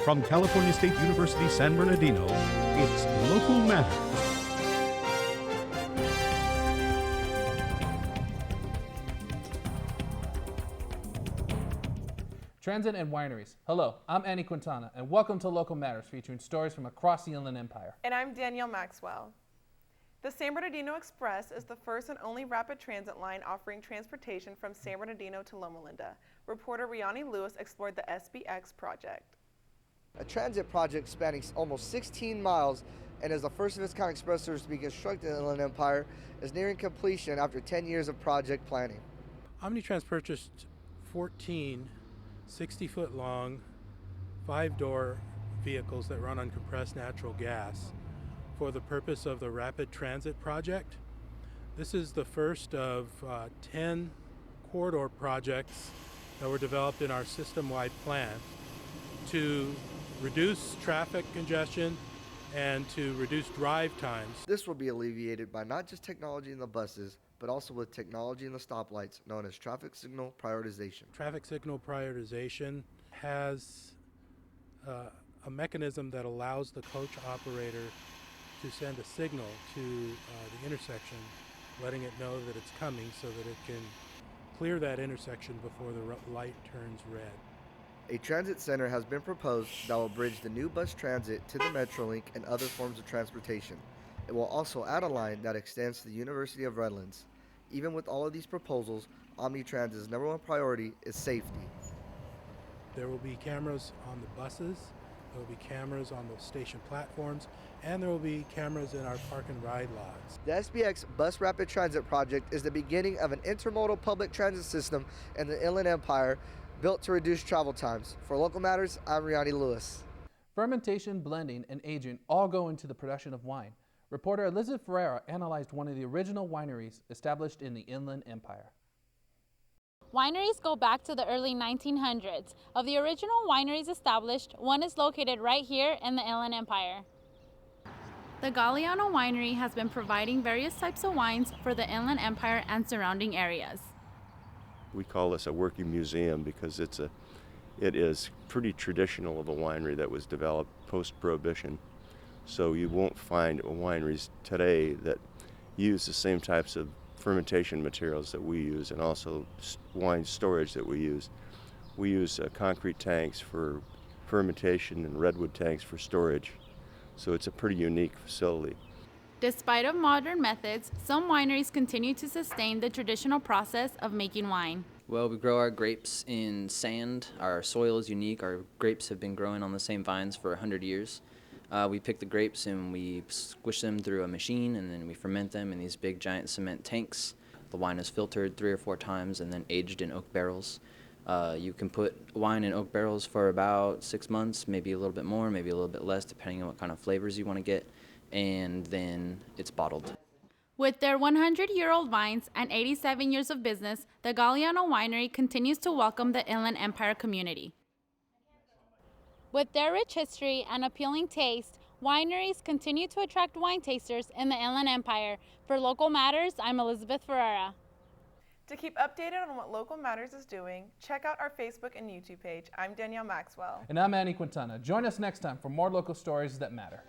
From California State University, San Bernardino, it's Local Matters. Transit and Wineries. Hello, I'm Annie Quintana, and welcome to Local Matters, featuring stories from across the Inland Empire. And I'm Danielle Maxwell. The San Bernardino Express is the first and only rapid transit line offering transportation from San Bernardino to Loma Linda. Reporter Riani Lewis explored the SBX project. A transit project spanning almost 16 miles and is the first of its kind express service to be constructed in the Inland Empire is nearing completion after 10 years of project planning. Omnitrans purchased 14 60-foot long, 5-door vehicles that run on compressed natural gas for the purpose of the Rapid Transit Project. This is the first of 10 corridor projects that were developed in our system-wide plan to reduce traffic congestion and to reduce drive times. This will be alleviated by not just technology in the buses, but also with technology in the stoplights known as traffic signal prioritization. Traffic signal prioritization has a mechanism that allows the coach operator to send a signal to the intersection, letting it know that it's coming so that it can clear that intersection before the light turns red. A transit center has been proposed that will bridge the new bus transit to the Metrolink and other forms of transportation. It will also add a line that extends to the University of Redlands. Even with all of these proposals, Omnitrans's number one priority is safety. There will be cameras on the buses, there will be cameras on the station platforms, and there will be cameras in our park and ride lots. The SBX Bus Rapid Transit Project is the beginning of an intermodal public transit system in the Inland Empire built to reduce travel times. For Local Matters, I'm Riani Lewis. Fermentation, blending, and aging all go into the production of wine. Reporter Elizabeth Ferreira analyzed one of the original wineries established in the Inland Empire. Wineries go back to the early 1900s. Of the original wineries established, one is located right here in the Inland Empire. The Galliano Winery has been providing various types of wines for the Inland Empire and surrounding areas. We call this a working museum because it is pretty traditional of a winery that was developed post-Prohibition. So you won't find wineries today that use the same types of fermentation materials that we use, and also wine storage that we use. We use concrete tanks for fermentation and redwood tanks for storage. So it's a pretty unique facility. Despite of modern methods, some wineries continue to sustain the traditional process of making wine. Well, we grow our grapes in sand. Our soil is unique. Our grapes have been growing on the same vines for 100 years. We pick the grapes and we squish them through a machine, and then we ferment them in these big giant cement tanks. The wine is filtered 3 or 4 times and then aged in oak barrels. You can put wine in oak barrels for about 6 months, maybe a little bit more, maybe a little bit less, depending on what kind of flavors you want to get, and then it's bottled. With their 100-year-old vines and 87 years of business, the Galliano Winery continues to welcome the Inland Empire community. With their rich history and appealing taste, wineries continue to attract wine tasters in the Inland Empire. For Local Matters, I'm Elizabeth Ferreira. To keep updated on what Local Matters is doing, check out our Facebook and YouTube page. I'm Danielle Maxwell. And I'm Annie Quintana. Join us next time for more local stories that matter.